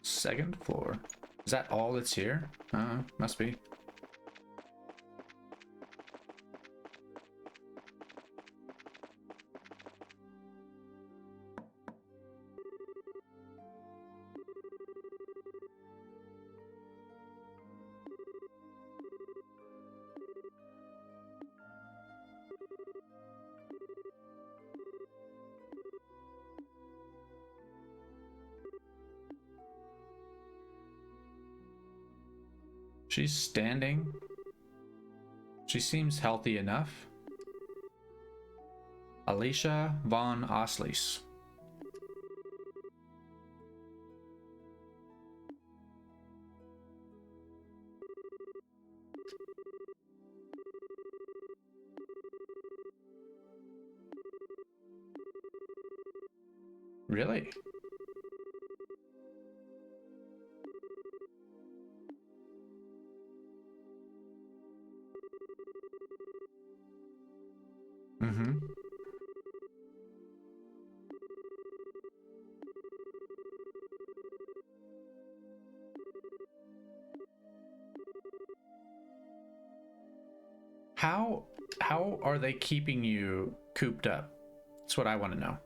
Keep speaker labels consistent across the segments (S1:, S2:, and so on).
S1: Second floor. Is that all that's here? Must be. She's standing. She seems healthy enough. Alicia von Oslies. Really? Mm-hmm. How are they keeping you cooped up? That's what I want to know.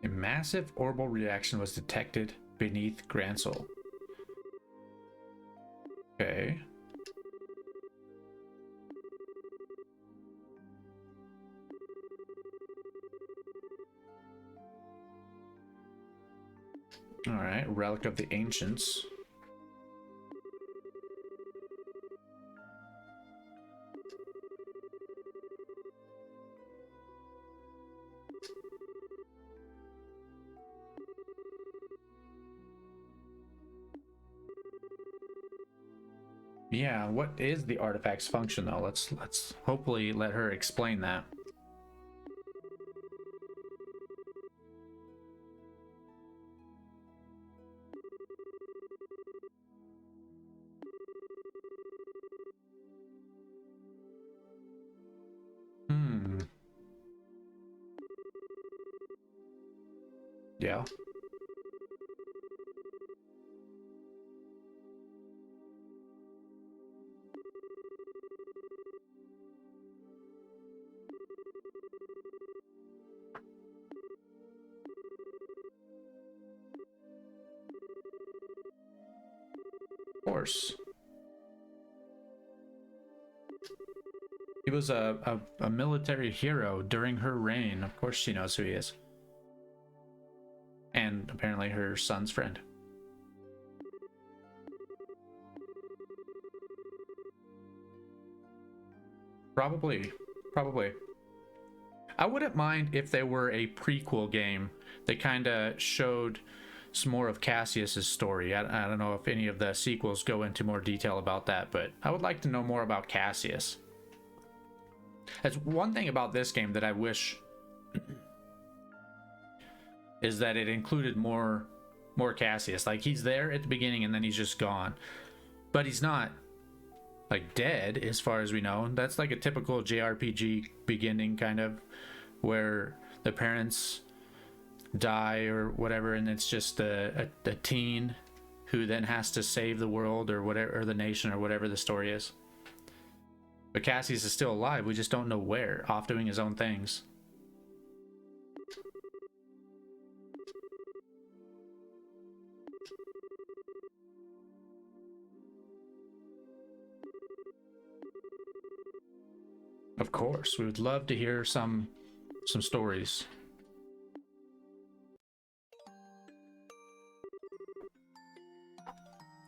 S1: A massive orbital reaction was detected beneath Gransel. Okay. Alright, relic of the ancients. Yeah, what is the artifact's function though? Let's hopefully let her explain that. Yeah. Of course. He was a military hero during her reign. Of course she knows who he is. And apparently her son's friend. Probably. I wouldn't mind if they were a prequel game that kind of showed some more of Cassius's story. I don't know if any of the sequels go into more detail about that, but I would like to know more about Cassius. That's one thing about this game that I wish is that it included more Cassius. Like, he's there at the beginning and then he's just gone. But he's not like dead as far as we know. That's like a typical JRPG beginning, kind of, where the parents die or whatever and it's just a teen who then has to save the world or whatever, or the nation, or whatever the story is. But Cassius is still alive, we just don't know where, off doing his own things. Of course, we would love to hear some stories.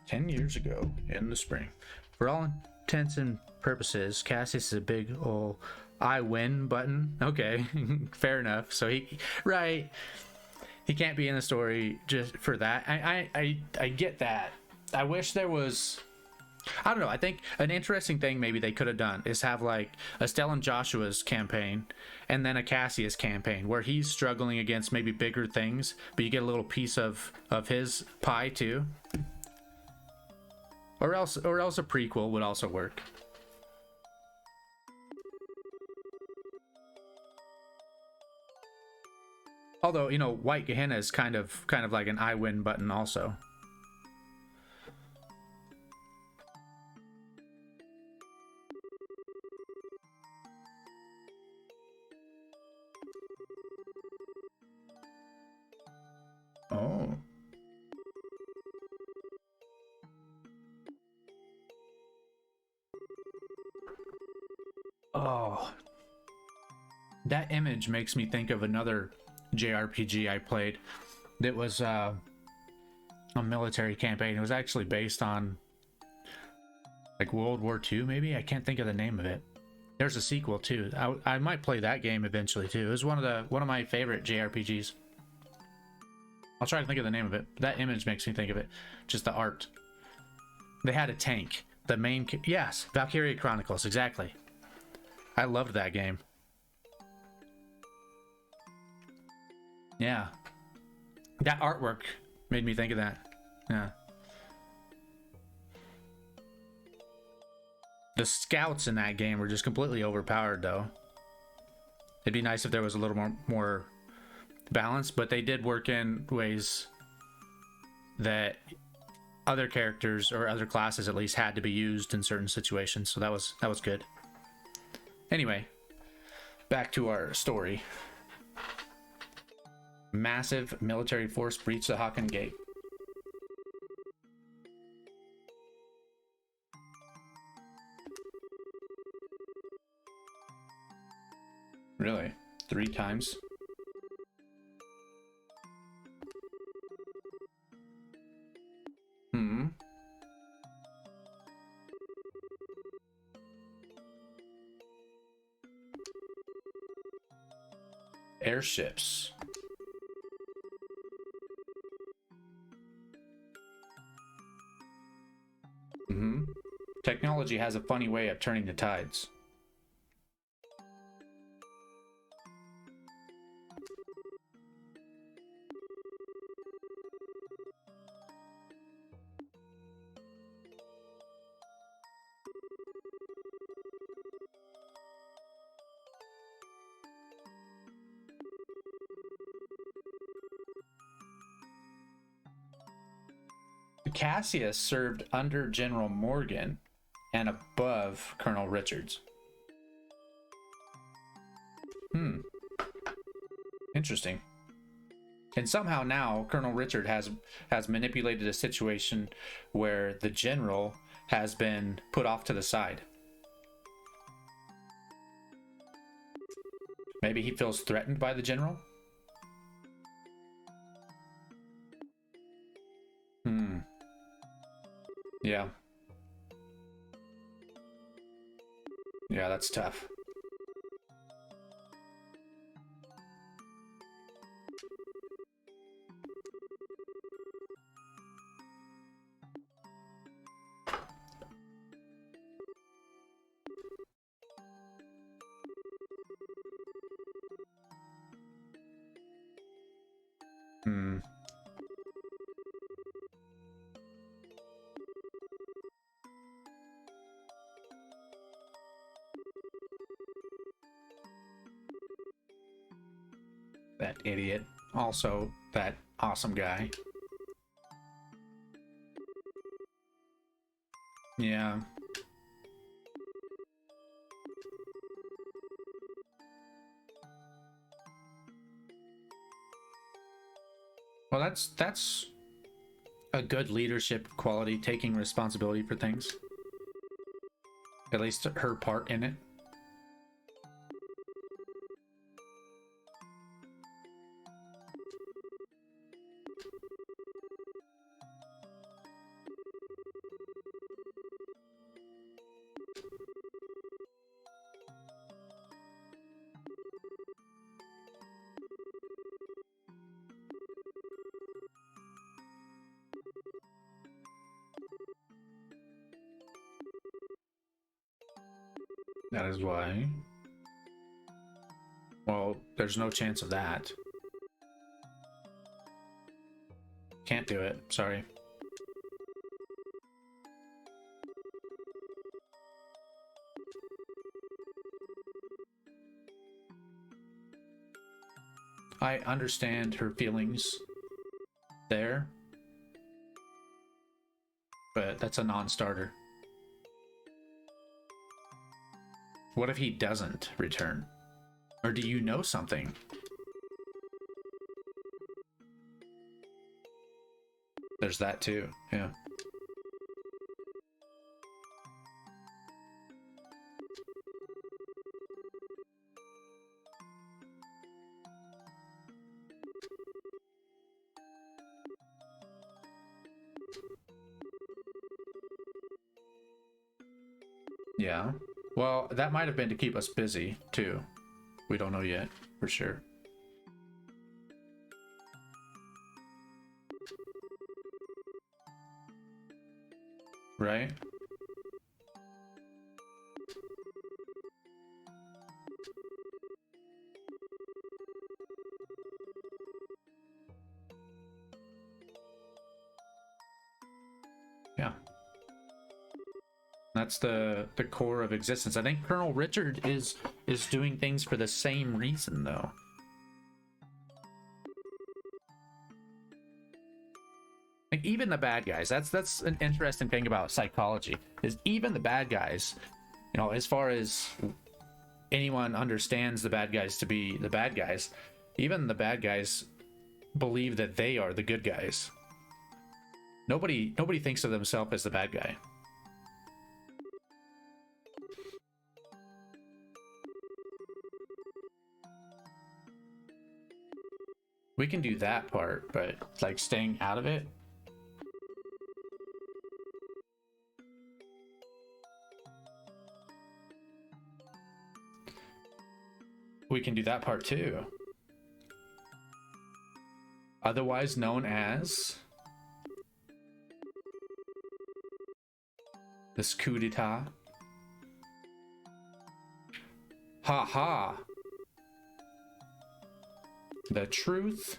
S1: "10 years ago in the spring." For all intents and purposes, Cassius is a big ol' I win button. Okay, fair enough. So he can't be in the story just for that. I get that. I wish there was, I don't know, I think an interesting thing maybe they could have done is have like a Stellan Joshua's campaign and then a Cassius campaign where he's struggling against maybe bigger things, but you get a little piece of his pie too. Or else a prequel would also work. Although, you know, White Gehenna is kind of like an I win button also. Oh. Oh. That image makes me think of another JRPG I played that was a military campaign. It was actually based on like World War II, maybe? I can't think of the name of it. There's a sequel too. I might play that game eventually too. It was one of my favorite JRPGs. I'll try to think of the name of it. That image makes me think of it. Just the art. They had a tank. The main... Yes, Valkyria Chronicles, exactly. I loved that game. Yeah. That artwork made me think of that. Yeah. The scouts in that game were just completely overpowered, though. It'd be nice if there was a little more balance, but they did work in ways that other characters or other classes at least had to be used in certain situations, so that was good. Anyway, back to our story. Massive military force breached the Hakken Gate. Really? 3 times? Airships. Technology has a funny way of turning the tides. Cassius served under General Morgan and above Colonel Richards. Interesting. And somehow now Colonel Richard has manipulated a situation where the general has been put off to the side. Maybe he feels threatened by the general? Yeah. Yeah, that's tough. That idiot. Also, that awesome guy. Yeah. Well, that's a good leadership quality, taking responsibility for things. At least her part in it. That is why. Well, there's no chance of that. Can't do it. Sorry. I understand her feelings there, but that's a non-starter. What if he doesn't return? Or do you know something? There's that too, yeah. Yeah. Well, that might have been to keep us busy, too. We don't know yet, for sure. Right? Yeah. That's the core of existence. I think Colonel Richard is doing things for the same reason, though. Like, even the bad guys. That's an interesting thing about psychology. Is even the bad guys, you know, as far as anyone understands the bad guys to be the bad guys, even the bad guys believe that they are the good guys. Nobody thinks of themselves as the bad guy. We can do that part, but like staying out of it. We can do that part too. Otherwise known as this coup d'etat. Ha ha. The truth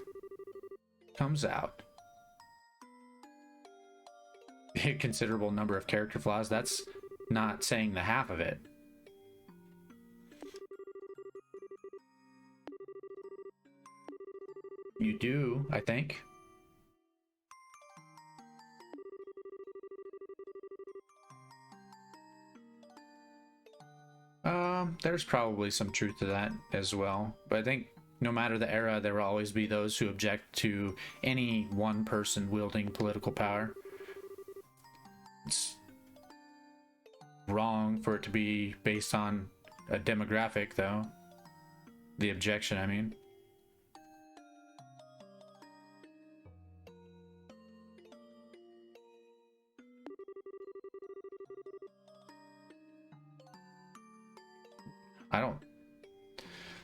S1: comes out. A considerable number of character flaws. That's not saying the half of it. You do, I think. There's probably some truth to that as well. But I think no matter the era, there will always be those who object to any one person wielding political power. It's wrong for it to be based on a demographic, though. The objection, I mean. I don't...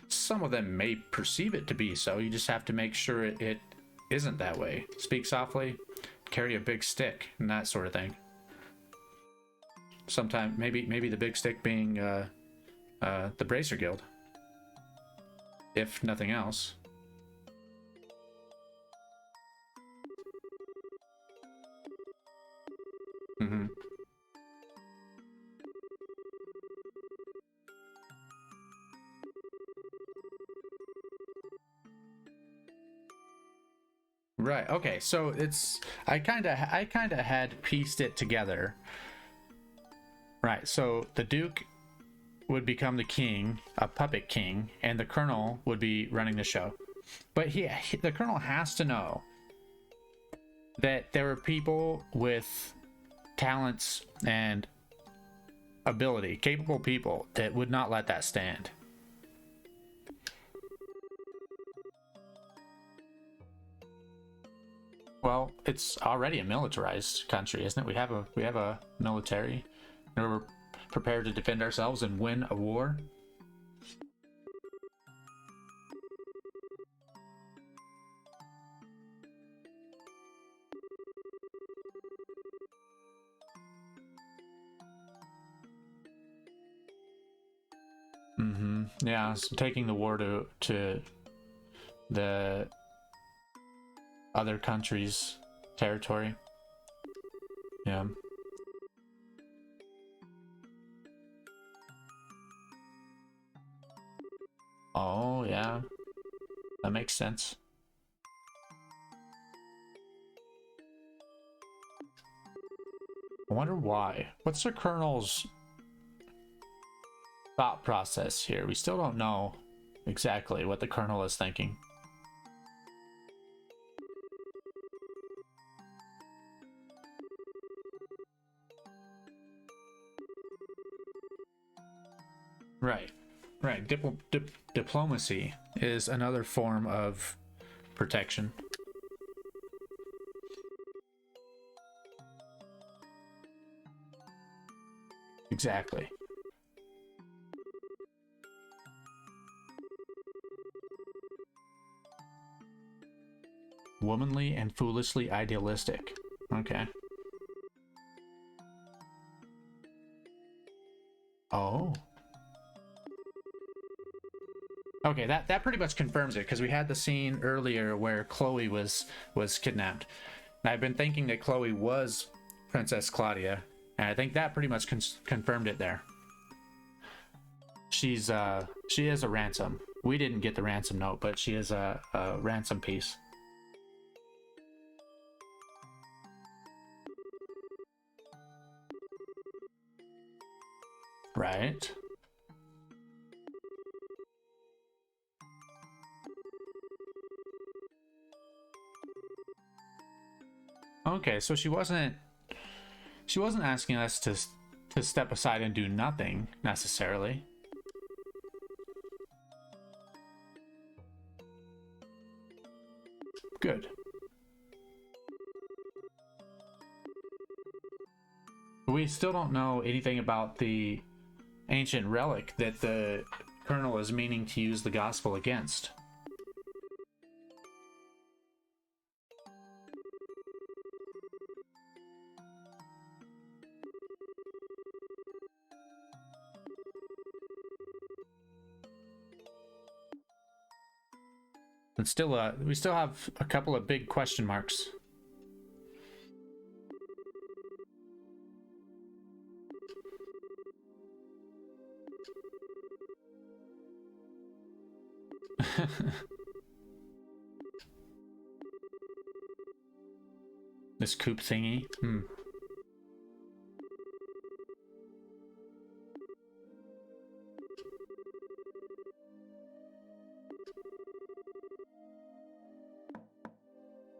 S1: Some of them may perceive it to be so. You just have to make sure it isn't that way. Speak softly, carry a big stick, and that sort of thing. Sometimes, maybe the big stick being the Bracer Guild, if nothing else. Mm-hmm. Right. Okay. So it's I kind of had pieced it together. Right. So the Duke would become the king, a puppet king, and the Colonel would be running the show. But the Colonel has to know that there were people with talents and ability, capable people that would not let that stand. Well, it's already a militarized country, isn't it? We have a military, and we're prepared to defend ourselves and win a war. Mm-hmm. Yeah, so taking the war to the other countries' territory. Yeah. Oh, yeah. That makes sense. I wonder why. What's the Colonel's thought process here? We still don't know exactly what the Colonel is thinking. Right. Right. Diplomacy is another form of protection. Exactly. Womanly and foolishly idealistic. Okay. Oh. Okay, that pretty much confirms it, because we had the scene earlier where Chloe was kidnapped. And I've been thinking that Chloe was Princess Claudia, and I think that pretty much confirmed it there. She is a ransom. We didn't get the ransom note, but she is a ransom piece. Right. Okay, so she wasn't asking us to step aside and do nothing necessarily. Good. We still don't know anything about the ancient relic that the Colonel is meaning to use the gospel against. And still, we still have a couple of big question marks. This coop thingy.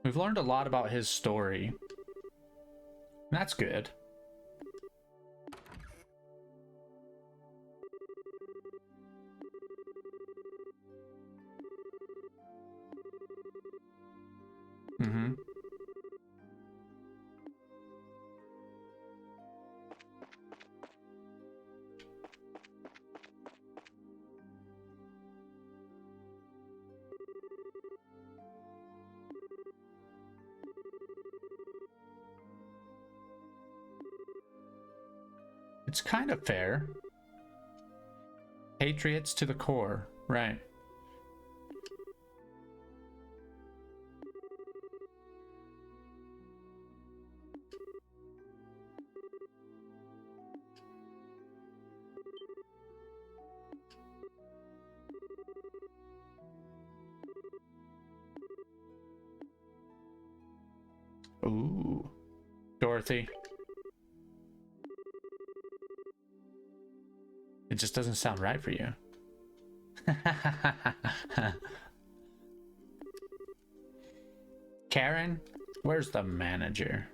S1: We've learned a lot about his story. That's good. Mm-hmm. It's kind of fair. Patriots to the core, right. Ooh. Dorothy. It just doesn't sound right for you. Karen, where's the manager?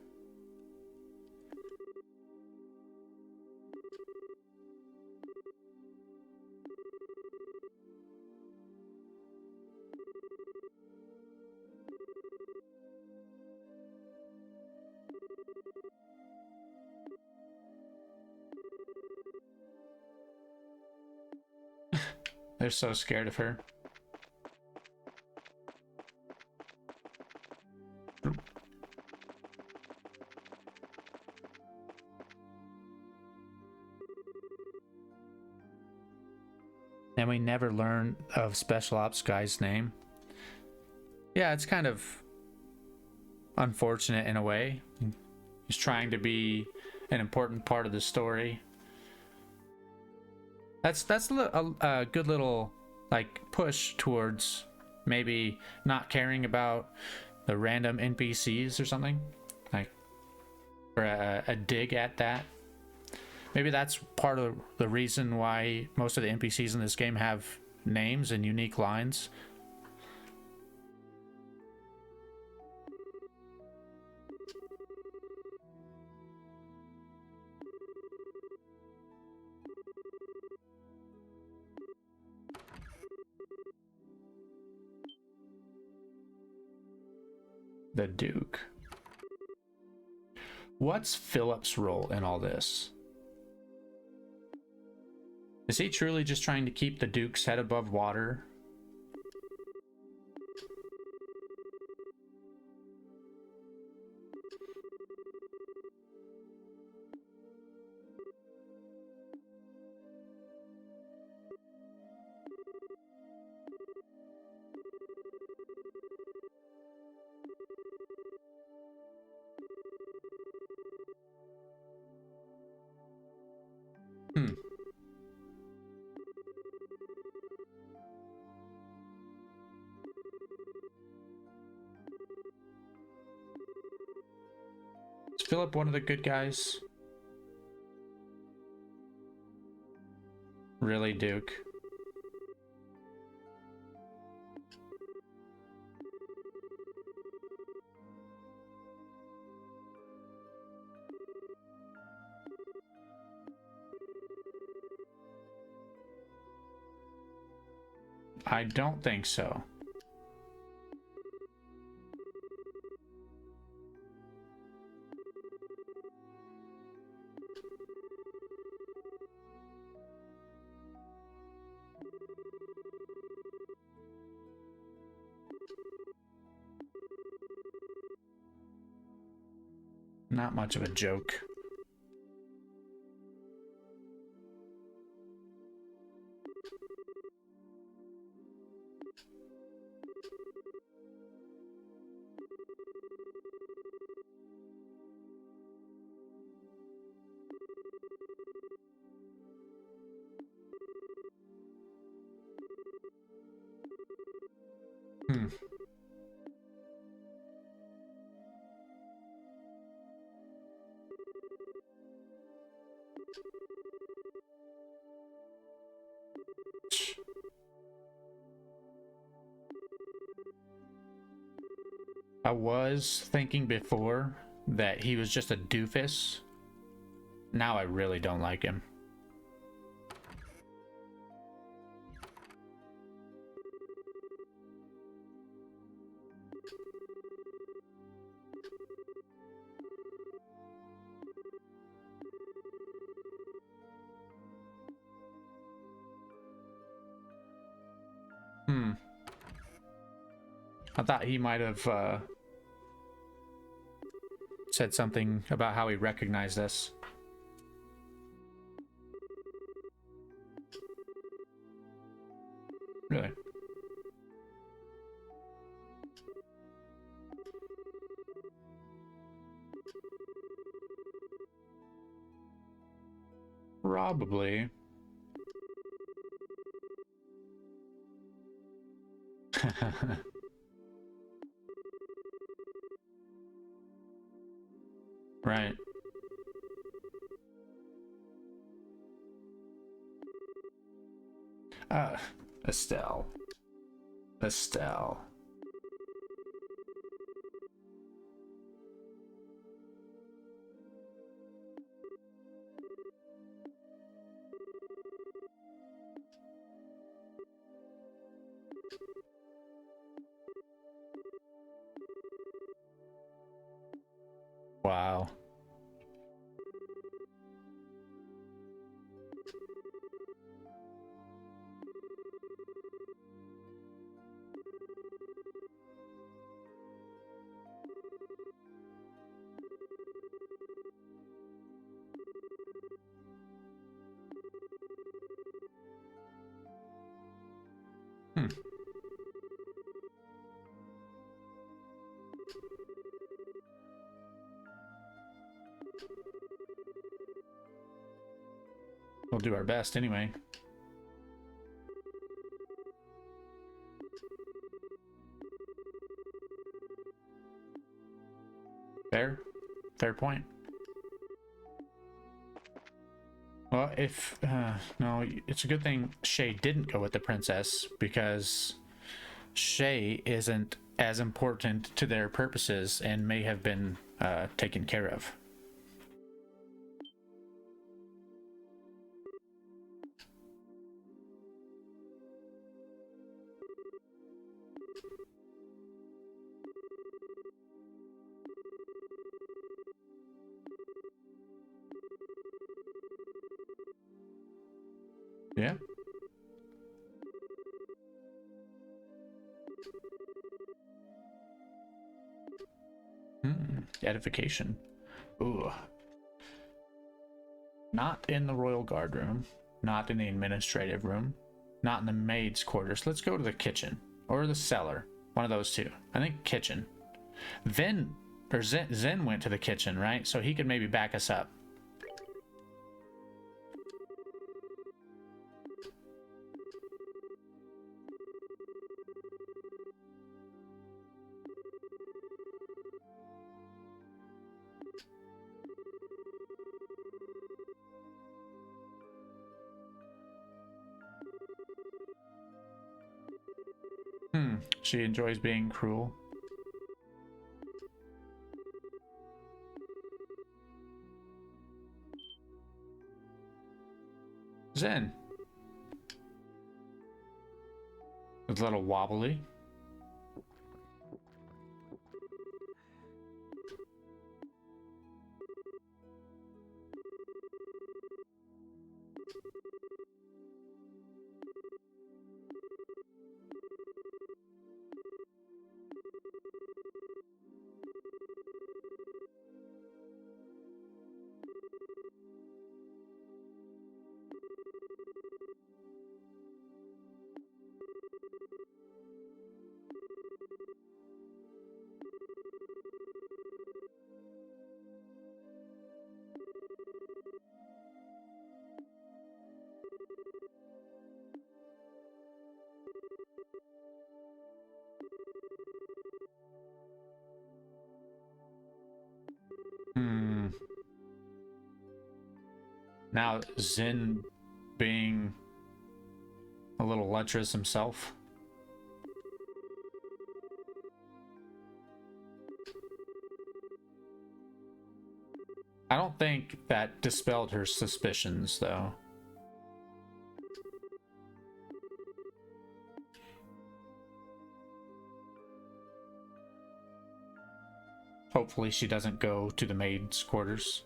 S1: They're so scared of her. And we never learn of Special Ops guy's name. Yeah, it's kind of unfortunate in a way. He's trying to be an important part of the story. That's a good little like push towards Maybe not caring about the random NPCs or something, like, or a dig at that. Maybe that's part of the reason why most of the NPCs in this game have names and unique lines. The Duke. What's Philip's role in all this? Is he truly just trying to keep the Duke's head above water? Is Philip one of the good guys? Really, Duke? I don't think so. Not much of a joke. I was thinking before that he was just a doofus. Now I really don't like him. I thought he might have said something about how he recognized us. Really? Probably. Right. Estelle. Estelle. Wow. We'll do our best anyway. Fair point. Well, if no, it's a good thing Shay didn't go with the princess, because Shay isn't as important to their purposes and may have been taken care of. Yeah. Edification. Ooh. Not in the royal guard room. Not in the administrative room. Not in the maid's quarters. Let's go to the kitchen. Or the cellar. One of those two. I think kitchen. Zen went to the kitchen, right? So he could maybe back us up. She enjoys being cruel. Zen. It's a little wobbly. Now Zen being a little lecherous himself. I don't think that dispelled her suspicions, though. Hopefully she doesn't go to the maid's quarters.